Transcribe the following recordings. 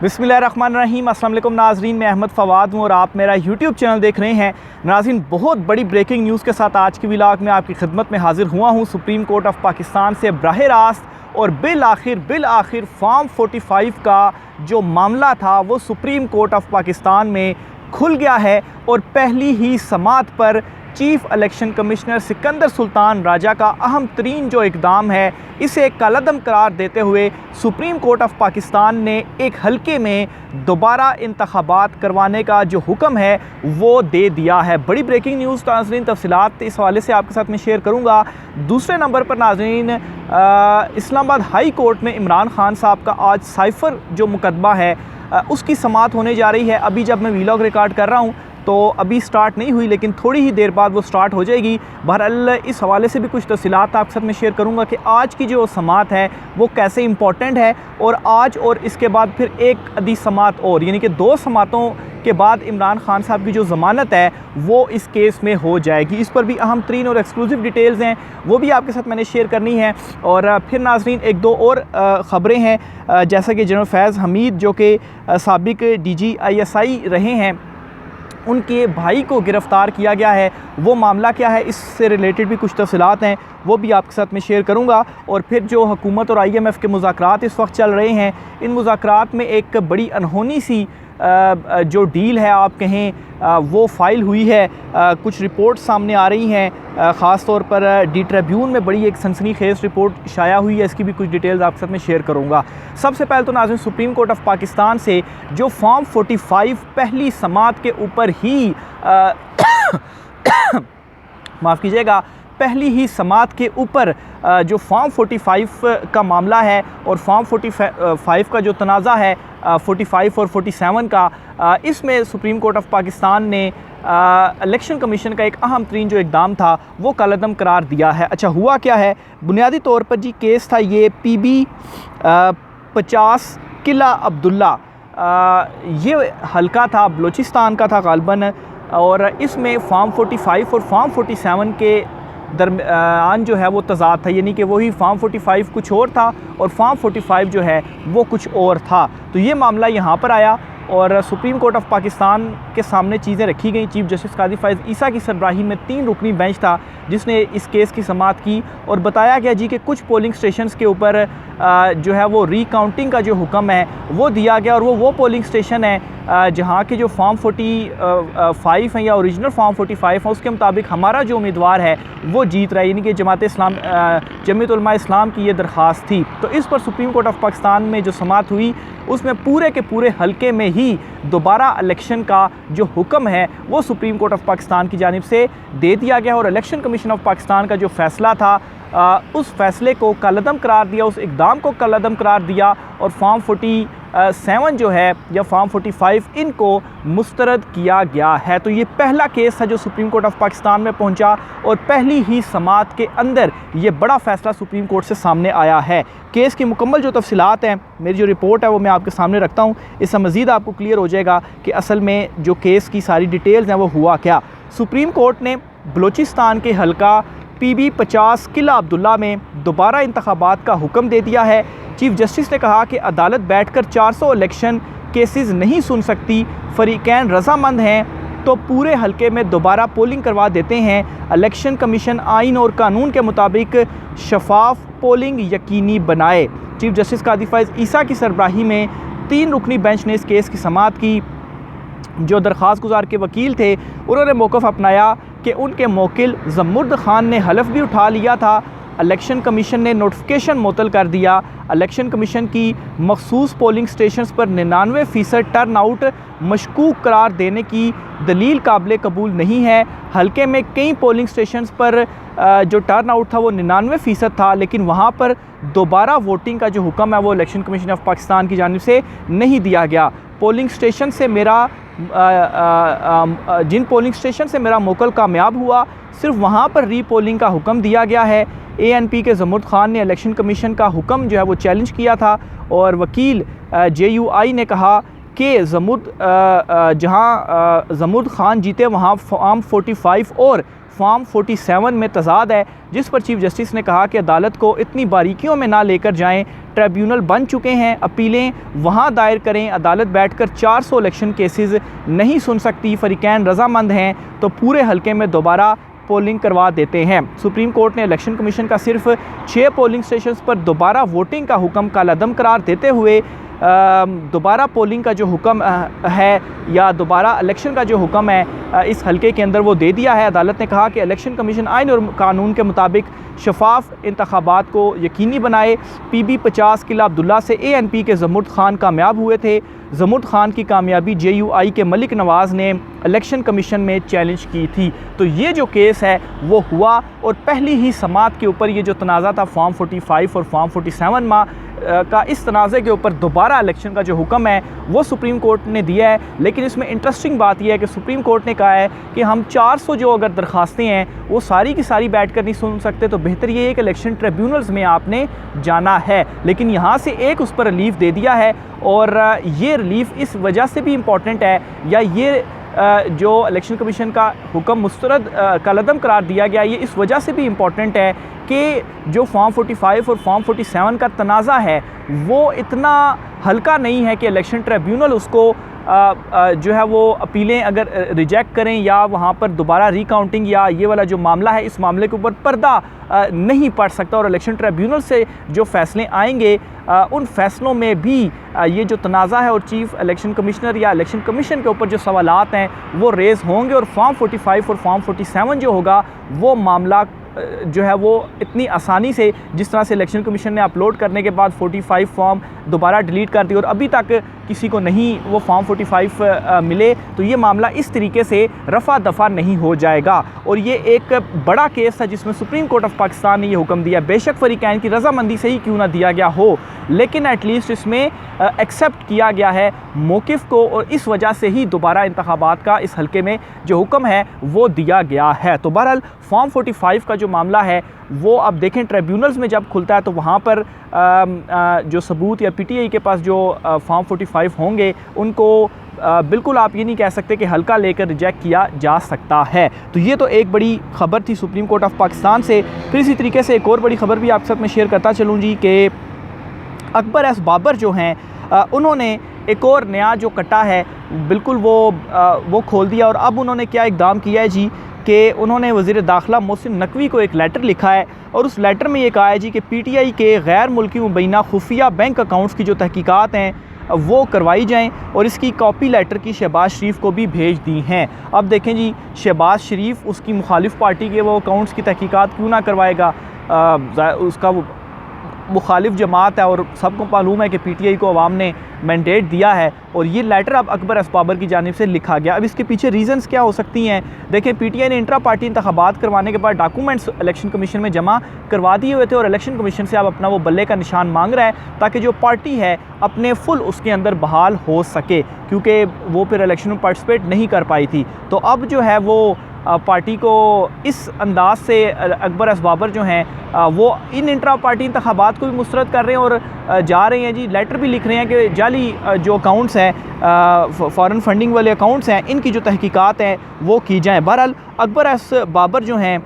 बिस्मिल्लाहिर्रहमानिर्रहीम। अस्सलाम वालेकुम नाज़रीन, मैं अहमद फ़वाद हूँ और आप मेरा यूट्यूब चैनल देख रहे हैं। नाज़रीन, बहुत बड़ी ब्रेकिंग न्यूज़ के साथ आज की व्लॉग में आपकी खिदमत में हाजिर हुआ हूँ। सुप्रीम कोर्ट ऑफ पाकिस्तान से बराह रास्त और बिल आखिर फॉर्म 45 का जो मामला था वो सुप्रीम कोर्ट ऑफ पाकिस्तान में खुल गया है और पहली ही समाअत पर chief election commissioner Sikandar Sultan Raja का अहम तरीन जो इक़दाम है, इसे कलअदम करार देते हुए सुप्रीम कोर्ट ऑफ पाकिस्तान ने एक हल्के में दोबारा इंतखाबात करवाने का जो हुक्म है वो दे दिया है। बड़ी ब्रेकिंग न्यूज़ नाज़रीन, तफसीलात इस हवाले से आपके साथ में शेयर करूँगा। दूसरे नंबर पर नाज़रीन, इस्लामाबाद हाई कोर्ट में इमरान खान साहब का आज साइफ़र जो मुकदमा है उसकी समाअत होने जा रही है। अभी जब मैं व्लॉग रिकॉर्ड कर रहा हूँ तो अभी स्टार्ट नहीं हुई, लेकिन थोड़ी ही देर बाद वो स्टार्ट हो जाएगी। बहरहाल इस हवाले से भी कुछ तफसीलात आपके साथ में शेयर करूंगा कि आज की जो समाअत है वो कैसे इंपॉर्टेंट है, और आज और इसके बाद फिर एक अदी समाअत और, यानी कि 2 समाअतों के बाद इमरान खान साहब की जो ज़मानत है वो इस केस में हो जाएगी। इस पर भी अहम तरीन और एक्सक्लूसिव डिटेल्स हैं, वो भी आपके साथ मैंने शेयर करनी है। और फिर नाज़रीन, 1-2 और ख़बरें हैं, जैसा कि जनरल फैज़ हमीद जो कि साबिक DG ISI रहे हैं, उनके भाई को गिरफ़्तार किया गया है। वो मामला क्या है, इससे रिलेटेड भी कुछ तफसीलात हैं, वो भी आपके साथ में शेयर करूंगा। और फिर जो हुकूमत और IMF के मुज़ाकरात इस वक्त चल रहे हैं, इन मुज़ाकरात में एक बड़ी अनहोनी सी जो डील है आप कहें वो फ़ाइल हुई है। कुछ रिपोर्ट सामने आ रही हैं, ख़ास तौर पर डी ट्रिब्यून में बड़ी एक सनसनीखेज़ रिपोर्ट शाया हुई है, इसकी भी कुछ डिटेल्स आपके साथ में शेयर करूंगा। सबसे पहले तो नाज़रीन, सुप्रीम कोर्ट ऑफ पाकिस्तान से जो फॉर्म 45 पहली समाअत के ऊपर ही माफ़ कीजिएगा, पहली ही समाअत के ऊपर जो फॉर्म 45 का मामला है और फॉर्म 45 का जो तनाज़ा है 45 और 47 का, इसमें सुप्रीम कोर्ट ऑफ पाकिस्तान ने इलेक्शन कमीशन का एक अहम तरीन जो इक़दाम था वो कलअदम करार दिया है। अच्छा, हुआ क्या है? बुनियादी तौर पर जी केस था ये PB 50 किला अब्दुल्ला, ये हल्का था, बलूचिस्तान का था गालबन, और इसमें फॉर्म 45 और फॉर्म 47 के दरमियान जो है वो तज़ाद था, यानी कि वही फॉर्म 45 कुछ और था और फॉर्म 45 जो है वो कुछ और था। तो ये मामला यहाँ पर आया और सुप्रीम कोर्ट ऑफ पाकिस्तान के सामने चीज़ें रखी गई। चीफ जस्टिस कादी फ़ैज़ ईसा की सरबराही में 3 रुकनी बेंच था जिसने इस केस की समाअत की, और बताया गया जी कि कुछ पोलिंग स्टेशंस के ऊपर जो है वो रीकाउंटिंग का जो हुक्म है वो दिया गया, और वो पोलिंग स्टेशन है जहाँ के जो फॉर्म 45 हैं या ओरिजिनल फॉर्म 45 है उसके मुताबिक हमारा जो उम्मीदवार है वो जीत रहा है, यानी कि जमीयत उलमा इस्लाम की ये दरख्वास्त थी। तो इस पर सुप्रीम कोर्ट ऑफ पाकिस्तान में जो समाअत हुई उसमें पूरे के पूरे हल्के में ही दोबारा इलेक्शन का जो हुक्म है वो सुप्रीम कोर्ट ऑफ पाकिस्तान की जानिब से दे दिया गया, और इलेक्शन कमीशन ऑफ पाकिस्तान का जो फ़ैसला था उस फ़ैसले को कलअदम करार दिया, उस इक़दाम को कलअदम करार दिया, और फॉर्म 47 जो है या फॉर्म 45 इनको मुस्तरद किया गया है। तो ये पहला केस था जो सुप्रीम कोर्ट ऑफ पाकिस्तान में पहुंचा, और पहली ही समाअत के अंदर ये बड़ा फ़ैसला सुप्रीम कोर्ट से सामने आया है। केस की मुकम्मल जो तफसीलात हैं, मेरी जो रिपोर्ट है वो मैं आपके सामने रखता हूँ, इससे मज़ीद आपको क्लियर हो जाएगा कि असल में जो केस की सारी डिटेल्स हैं वो हुआ क्या। सुप्रीम कोर्ट ने बलूचिस्तान के हल्का PB 50 किला अब्दुल्ला में दोबारा इंतखाबात का हुक्म दे दिया है। चीफ जस्टिस ने कहा कि अदालत बैठकर 400 इलेक्शन केसेस नहीं सुन सकती, फरीकैन रजामंद हैं तो पूरे हल्के में दोबारा पोलिंग करवा देते हैं। इलेक्शन कमीशन आइन और कानून के मुताबिक शफाफ पोलिंग यकीनी बनाए। चीफ जस्टिस कादी फ़ैज़ ईसा की सरबराही में 3 रुकनी बेंच ने इस केस की समाअत की। जो दरख्वास्त गुजार के वकील थे उन्होंने मौक़िफ़ अपनाया कि उनके मोकिल ज़मुर्द खान ने हलफ भी उठा लिया था। इलेक्शन कमीशन ने नोटिफिकेशन मुअत्तल कर दिया। इलेक्शन कमीशन की मखसूस पोलिंग स्टेशंस पर 99% टर्न आउट मशकूक करार देने की दलील काबिल कबूल नहीं है। हल्के में कई पोलिंग स्टेशंस पर जो टर्न आउट था वो 99% था, लेकिन वहाँ पर दोबारा वोटिंग का जो हुक्म है वो इलेक्शन कमीशन ऑफ पाकिस्तान की जानिब से नहीं दिया गया। पोलिंग स्टेशन से जिन पोलिंग स्टेशन से मेरा मोकल कामयाब हुआ, सिर्फ वहाँ पर रीपोलिंग का हुक्म दिया गया है। ANP के ज़मुर्द खान ने इलेक्शन कमीशन का हुक्म जो है वो चैलेंज किया था, और वकील JUI ने कहा कि जहाँ ज़मुर्द खान जीते वहाँ फॉर्म 45 और फॉर्म 47 में तजाद है, जिस पर चीफ जस्टिस ने कहा कि अदालत को इतनी बारीकियों में ना लेकर जाएं, ट्रिब्यूनल बन चुके हैं, अपीलें वहाँ दायर करें, अदालत बैठकर 400 इलेक्शन केसेस नहीं सुन सकती, फरीकैन रजामंद हैं तो पूरे हलके में दोबारा पोलिंग करवा देते हैं। सुप्रीम कोर्ट ने इलेक्शन कमीशन का सिर्फ 6 पोलिंग स्टेशंस पर दोबारा वोटिंग का हुक्म कालअदम करार देते हुए दोबारा पोलिंग का जो हुक्म है या दोबारा इलेक्शन का जो हुक्म है इस हलके के अंदर वो दे दिया है। अदालत ने कहा कि इलेक्शन कमीशन आइन और कानून के मुताबिक शफाफ इंतखाबात को यकीनी बनाए। PB 50 किला अब्दुल्ला से ANP के ज़मुर्द खान कामयाब हुए थे। ज़मुर्द खान की कामयाबी JUI के मलिक नवाज़ ने इलेक्शन कमीशन में चैलेंज की थी। तो ये जो केस है वो हुआ और पहली ही समात के ऊपर ये जो तनाज़ा था फॉर्म 45 और फॉर्म 47 का, इस तनाज़े के ऊपर दोबारा इलेक्शन का जो हुक्म है वो सुप्रीम कोर्ट ने दिया है। लेकिन इसमें इंटरेस्टिंग बात यह है कि सुप्रीम कोर्ट ने कहा है कि हम 400 जो अगर दरख्वास्तें हैं वो सारी की सारी बैठ कर नहीं सुन सकते, तो बेहतर ये है कि इलेक्शन ट्रिब्यूनल्स में आपने जाना है। लेकिन यहाँ से एक उस पर रिलीफ दे दिया है और ये रिलीफ इस वजह से भी इम्पॉर्टेंट है या ये जो इलेक्शन कमीशन का हुक्म मुस्तरद कालअदम करार दिया गया ये इस वजह से भी इम्पॉर्टेंट है कि जो फॉर्म 45 और फॉर्म 47 का तनाज़ा है वो इतना हल्का नहीं है कि इलेक्शन ट्रिब्यूनल उसको जो है वो अपीलें अगर रिजेक्ट करें या वहाँ पर दोबारा रिकाउंटिंग या ये वाला जो मामला है इस मामले के ऊपर पर्दा नहीं पड़ सकता। और इलेक्शन ट्रिब्यूनल से जो फ़ैसले आएंगे उन फैसलों में भी ये जो तनाज़ा है और चीफ़ इलेक्शन कमिश्नर या इलेक्शन कमीशन के ऊपर जो सवालात हैं वो रेज़ होंगे और फॉर्म 45 और फॉर्म 47 जो होगा वो मामला जो है वो इतनी आसानी से, जिस तरह से इलेक्शन कमीशन ने अपलोड करने के बाद 45 फॉर्म दोबारा डिलीट कर दी और अभी तक किसी को नहीं वो फॉर्म 45 मिले, तो ये मामला इस तरीके से रफ़ा दफ़ा नहीं हो जाएगा। और ये एक बड़ा केस था जिसमें सुप्रीम कोर्ट ऑफ पाकिस्तान ने ये हुक्म दिया। बेशक फरीकैन की रजामंदी से ही क्यों ना दिया गया हो, लेकिन एटलीस्ट इसमें एक्सेप्ट किया गया है मौक़िफ़ को और इस वजह से ही दोबारा इंतखाबात का इस हल्के में जो हुक्म है वो दिया गया है। तो बहरहाल फॉर्म 45 का जो मामला है वो अब देखें ट्रिब्यूनल्स में जब खुलता है तो वहाँ पर जो सबूत या PTI के पास जो फॉर्म 45 होंगे उनको बिल्कुल आप ये नहीं कह सकते कि हल्का लेकर रिजेक्ट किया जा सकता है। तो ये तो एक बड़ी ख़बर थी सुप्रीम कोर्ट ऑफ पाकिस्तान से। फिर इसी तरीके से एक और बड़ी ख़बर भी आपके साथ में शेयर करता चलूँ जी कि अकबर एस बाबर जो हैं उन्होंने एक और नया जो कट्टा है बिल्कुल वो खोल दिया और अब उन्होंने क्या इक़दाम किया है जी कि उन्होंने वज़ीर दाखिला मोहसिन नकवी को एक लेटर लिखा है और उस लेटर में ये कहा है जी कि PTI के गैर मुल्की मुबैना खुफिया बैंक अकाउंट्स की जो तहकीकात हैं वो करवाई जाएं और इसकी कॉपी लेटर की शहबाज शरीफ को भी भेज दी हैं। अब देखें जी शहबाज शरीफ उसकी मुखालिफ पार्टी के वो अकाउंट्स की तहकीकात क्यों ना करवाएगा, उसका वो मुखालिफ जमात है और सबको मालूम है कि PTI को अवाम ने मैंडेट दिया है और ये लेटर अब अकबर एस बाबर की जानिब से लिखा गया। अब इसके पीछे रीज़न्स क्या हो सकती हैं, देखें PTI ने इंट्रा पार्टी इंतखाबात करवाने के बाद डॉक्यूमेंट्स इलेक्शन कमीशन में जमा करवा दिए हुए थे और इलेक्शन कमीशन से अब अपना वो बल्ले का निशान मांग रहा है ताकि जो पार्टी है अपने फुल उसके अंदर बहाल हो सके, क्योंकि वो फिर इलेक्शन में पार्टिसिपेट नहीं कर पाई थी। तो अब जो है वो पार्टी को इस अंदाज से अकबर एस बाबर जो हैं वो इन इंट्रा पार्टी इंतखाबात को भी मुस्तरद कर रहे हैं और जा रहे हैं जी, लेटर भी लिख रहे हैं कि जाली जो अकाउंट्स हैं फॉरेन फंडिंग वाले अकाउंट्स हैं इनकी जो तहकीकात हैं वो की जाएँ। बहरहाल अकबर एस बाबर जो हैं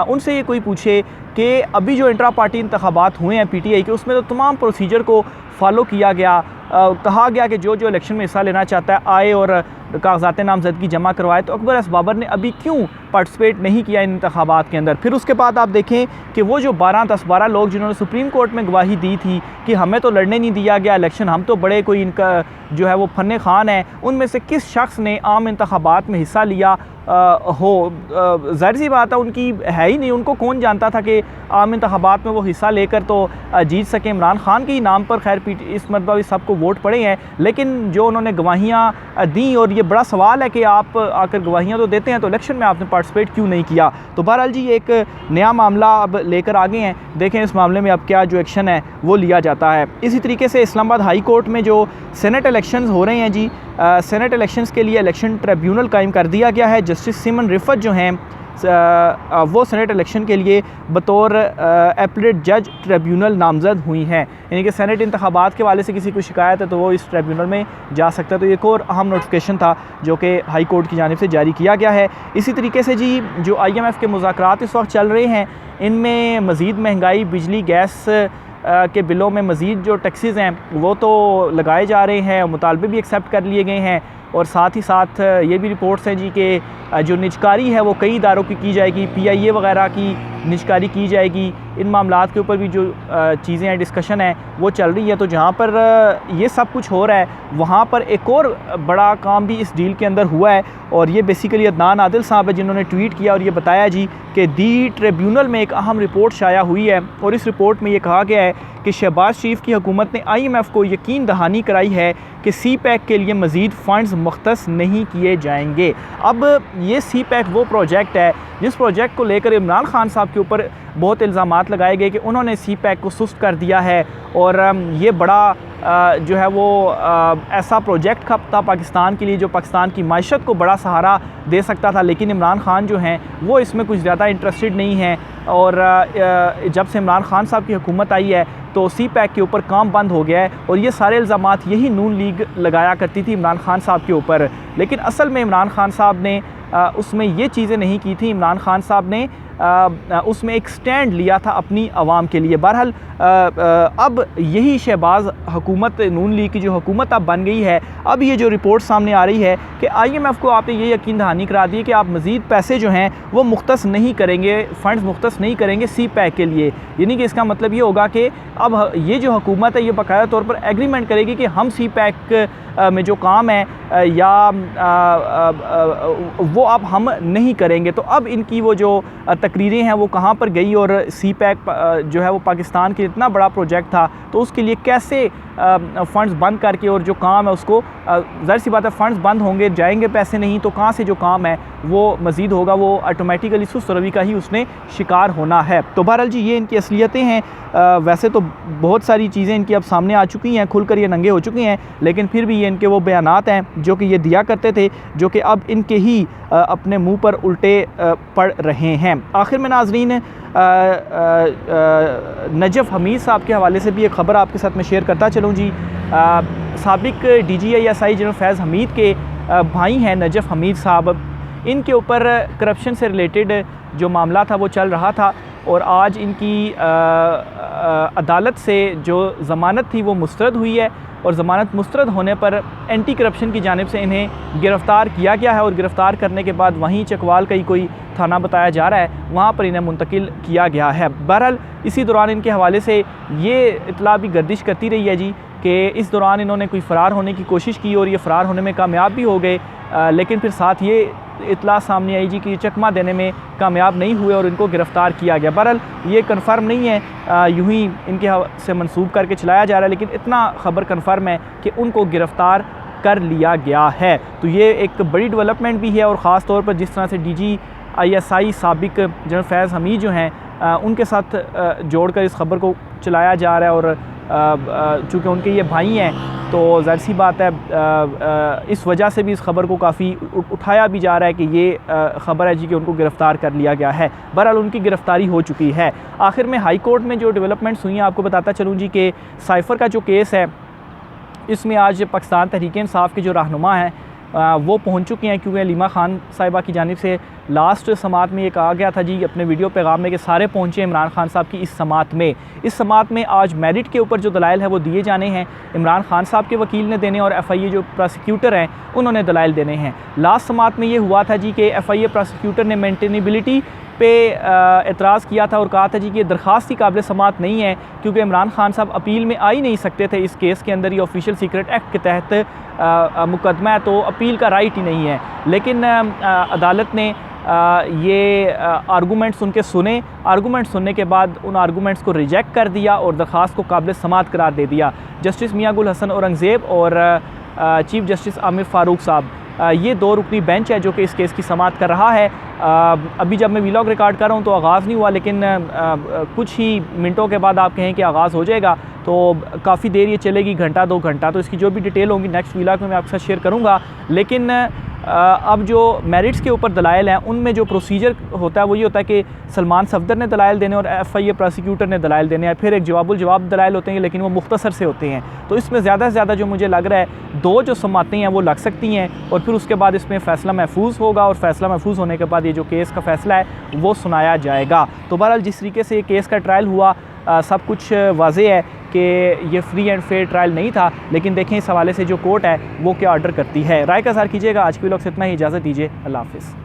उनसे ये कोई पूछे कि अभी जो इंट्रा पार्टी इंतखाबात हुए हैं PTI के उसमें तो तमाम प्रोसीजर को फॉलो किया गया, कहा गया कि जो इलेक्शन में हिस्सा लेना चाहता है आए और कागजात नामजदगी जमा करवाए, तो अकबर एस बाबर ने अभी क्यों पार्टिसिपेट नहीं किया इन इंतखाबात के अंदर। फिर उसके बाद आप देखें कि वो जो 10-12 लोग जिन्होंने सुप्रीम कोर्ट में गवाही दी थी कि हमें तो लड़ने नहीं दिया गया इलेक्शन, हम तो बड़े कोई इनका जो है वो फन्ने खान है, उनमें से किस शख्स ने आम इंतखाबात में हिस्सा लिया हो, ज़ाहिर सी बात है उनकी है ही नहीं, उनको कौन जानता था कि आम इंतखाबात में वो हिस्सा लेकर तो जीत सके। इमरान खान के ही नाम पर खैर इस मरतबा भी सबको वोट पड़े हैं, लेकिन जो उन्होंने गवाहियाँ दी और ये बड़ा सवाल है कि आप आकर गवाहियाँ तो देते हैं तो इलेक्शन में आपने पार्टिसिपेट क्यों नहीं किया। तो बहरहाल जी एक नया मामला अब लेकर आगे हैं, देखें इस मामले में अब क्या जो एक्शन है वो लिया जाता है। इसी तरीके से इस्लामाबाद हाई कोर्ट में जो सेनेट इलेक्शंस हो रहे हैं जी, सेनेट इलेक्शंस के लिए इलेक्शन ट्रिब्यूनल कायम कर दिया गया है। जस्टिस सिमन रिफत जो हैं वो सेनेट इलेक्शन के लिए बतौर एपलेट जज ट्रिब्यूनल नामज़द हुई हैं। यानी कि सेनेट इंतखाबात के वाले से किसी को शिकायत है तो वो इस ट्रिब्यूनल में जा सकता है। तो एक और अहम नोटिफिकेशन था जो कि हाई कोर्ट की जानिब से जारी किया गया है। इसी तरीके से जी जो IMF के मुज़ाकरात इस वक्त चल रहे हैं, इनमें मज़ीद महंगाई, बिजली, गैस के बिलों में मज़ीद जो टैक्सेस हैं वो तो लगाए जा रहे हैं, मुतालबे भी एक्सेप्ट कर लिए गए हैं। और साथ ही साथ ये भी रिपोर्ट्स हैं जी कि जो निजकारी है वो कई इदारों की जाएगी, PIA वगैरह की निजकारी की जाएगी। इन मामलात के ऊपर भी जो चीज़ें हैं, डिस्कशन है वो चल रही है। तो जहाँ पर ये सब कुछ हो रहा है वहाँ पर एक और बड़ा काम भी इस डील के अंदर हुआ है, और ये बेसिकली अदनान आदिल साहब है जिन्होंने ट्वीट किया और ये बताया जी कि दी ट्रिब्यूनल में एक अहम रिपोर्ट शाया हुई है, और इस रिपोर्ट में ये कहा गया है कि शहबाज शरीफ की हुकूमत ने IMF को यकीन दहानी कराई है कि CPEC के लिए मज़ीद फ़ंड्स मुख्तस नहीं किए जाएंगे। अब ये CPEC वो प्रोजेक्ट है जिस प्रोजेक्ट को लेकर इमरान खान साहब के ऊपर बहुत इल्ज़ामात लगाए गए कि उन्होंने CPEC को सुस्त कर दिया है, और ये बड़ा जो है वो ऐसा प्रोजेक्ट था पाकिस्तान के लिए जो पाकिस्तान की माशत को बड़ा सहारा दे सकता था। लेकिन इमरान खान जो हैं वो इसमें कुछ ज़्यादा इंटरेस्टेड नहीं हैं, और जब से इमरान खान साहब की हुकूमत आई है तो CPEC के ऊपर काम बंद हो गया है, और ये सारे इल्ज़ामात यही नून लीग लगाया करती थी इमरान खान साहब के ऊपर। लेकिन असल में इमरान खान साहब ने उसमें ये चीज़ें नहीं की थी। इमरान खान साहब ने उसमें एक स्टैंड लिया था अपनी आवाम के लिए। बहरहाल अब यही शहबाज हुकूमत, नून लीग की जो हुकूमत अब बन गई है, अब ये जो रिपोर्ट सामने आ रही है कि IMF को आपने ये यकीन दहानी करा दी है कि आप मज़ीद पैसे जो हैं वो मुख्तस नहीं करेंगे, फ़ंड्स मुख्तस नहीं करेंगे CPEC के लिए। यानी कि इसका मतलब ये होगा कि अब ये जो हुकूमत है ये बाकायदा तौर पर एग्रीमेंट करेगी कि हम CPEC में जो काम है या वो अब हम नहीं करेंगे। तो अब इनकी वो जो तकरीरें हैं वो कहाँ पर गई, और CPEC जो है वो पाकिस्तान के इतना बड़ा प्रोजेक्ट था तो उसके लिए कैसे फ़ंड्स बंद करके, और जो काम है उसको ज़ाहिर सी बात है फ़ंड्स बंद होंगे, जाएंगे पैसे नहीं, तो कहाँ से जो काम है वो मज़ीद होगा, वो ऑटोमेटिकली सुस्त रवि का ही उसने शिकार होना है। तो बहरहाल जी ये इनकी असलियतें हैं। वैसे तो बहुत सारी चीज़ें इनकी अब सामने आ चुकी हैं, खुलकर ये नंगे हो चुके हैं, लेकिन फिर भी ये इनके वो बयानात हैं जो कि ये दिया करते थे, जो कि अब इनके ही अपने मुँह पर उल्टे पड़ रहे हैं। आखिर में नाज़रीन नजफ़ हमीद साहब के हवाले से भी एक ख़बर आपके साथ मैं शेयर करता चलूँ जी। साबिक DGI जनरल फैज़ हमीद के भाई हैं नजफ़ हमीद साहब, इनके ऊपर करप्शन से रिलेटेड जो मामला था वो चल रहा था, और आज इनकी अदालत से जो ज़मानत थी वो मुस्तरद हुई है, और ज़मानत मुस्तरद होने पर एंटी करप्शन की जानिब से इन्हें गिरफ़्तार किया गया है, और गिरफ़्तार करने के बाद वहीं चकवाल का ही कोई थाना बताया जा रहा है, वहाँ पर इन्हें मुंतकिल किया गया है। बहरहाल इसी दौरान इनके हवाले से ये इतला भी गर्दिश करती रही है जी कि इस दौरान इन्होंने कोई फ़रार होने की कोशिश की और ये फ़रार होने में कामयाब भी हो गए, लेकिन फिर साथ ये इतला सामने आई जी कि चकमा देने में कामयाब नहीं हुए और इनको गिरफ़्तार किया गया। बहरहाल ये कन्फर्म नहीं है, यूँ ही इनके से मंसूब करके चलाया जा रहा है, लेकिन इतना ख़बर कन्फर्म है कि उनको गिरफ़्तार कर लिया गया है। तो ये एक बड़ी डेवलपमेंट भी है, और ख़ास तौर पर जिस तरह से DGI साबिक जनरल फैज़ हमीद जो हैं उनके साथ जोड़कर इस ख़बर को चलाया जा रहा है, और चूँकि उनके ये भाई हैं तो ज़ाहिर सी बात है इस वजह से भी इस ख़बर को काफ़ी उठाया भी जा रहा है कि ये ख़बर है जी कि उनको गिरफ़्तार कर लिया गया है। बहरहाल उनकी गिरफ़्तारी हो चुकी है। आखिर में हाई कोर्ट में जो डेवलपमेंट्स हुई हैं आपको बताता चलूँ जी कि साइफ़र का जो केस है इसमें आज पाकिस्तान तहरीक इंसाफ के जो रहनुमा हैं वो पहुंच चुके हैं, क्योंकि अलीमा खान साहिबा की जानिब से लास्ट समात में ये कहा गया था जी अपने वीडियो पैगाम में कि सारे पहुंचे इमरान खान साहब की इस समात में। इस समात में आज मेरिट के ऊपर जो दलाइल है वो दिए जाने हैं, इमरान खान साहब के वकील ने देने और FIA जो प्रोसिक्यूटर हैं उन्होंने दलाइल देने हैं। लास्ट समात में ये हुआ था जी कि FIA प्रोसिक्यूटर ने मेंटेनेबिलिटी पे एतराज़ किया था और कहा था जी कि दरख्वास्त ही काबिल समात नहीं है, क्योंकि इमरान खान साहब अपील में आ ही नहीं सकते थे इस केस के अंदर, ये ऑफिशियल सीक्रेट एक्ट के तहत मुकदमा है तो अपील का राइट ही नहीं है। लेकिन अदालत ने ये आर्गूमेंट्स उनके सुने, आर्गूमेंट्स सुनने के बाद उन आर्गूमेंट्स को रिजेक्ट कर दिया और दरख्वास्त को काबिल समात करार दे दिया। जस्टिस मियां गुल हसन औरंगज़ेब और चीफ जस्टिस आमिर फ़ारूक साहब, ये दो रुकनी बेंच है जो कि इस केस की समात कर रहा है। अभी जब मैं वीलॉग रिकॉर्ड कर रहा हूँ तो आगाज़ नहीं हुआ, लेकिन कुछ ही मिनटों के बाद आप कहें कि आगाज़ हो जाएगा तो काफ़ी देर ये चलेगी, घंटा 2 घंटा। तो इसकी जो भी डिटेल होंगी नेक्स्ट वीलॉग में मैं आपके साथ शेयर करूँगा। लेकिन अब जो मेरिट्स के ऊपर दलाइल हैं उनमें जो प्रोसीजर होता है वो ये होता है कि सलमान सफदर ने दलाइल देने और FIA प्रोसिक्यूटर ने दलाइल देने हैं, फिर एक जवाबुल जवाब दलाइल होते हैं लेकिन वो मुख्तसर से होते हैं। तो इसमें ज़्यादा से ज़्यादा जो मुझे लग रहा है 2 जो समातें हैं वो लग सकती हैं और फिर उसके बाद इसमें फ़ैसला महफूज होगा और फ़ैसला महफूज होने के बाद ये जो केस का फ़ैसला है वो सुनाया जाएगा। तो बहरहाल जिस तरीके से ये केस का ट्रायल हुआ सब कुछ वाज़ेह है कि ये फ्री एंड फेयर ट्रायल नहीं था, लेकिन देखें इस हवाले से जो कोर्ट है वो क्या ऑर्डर करती है। राय का इज़हार कीजिएगा। आज के व्लॉग से इतना ही, इजाज़त दीजिए। अल्लाह हाफ़िज़।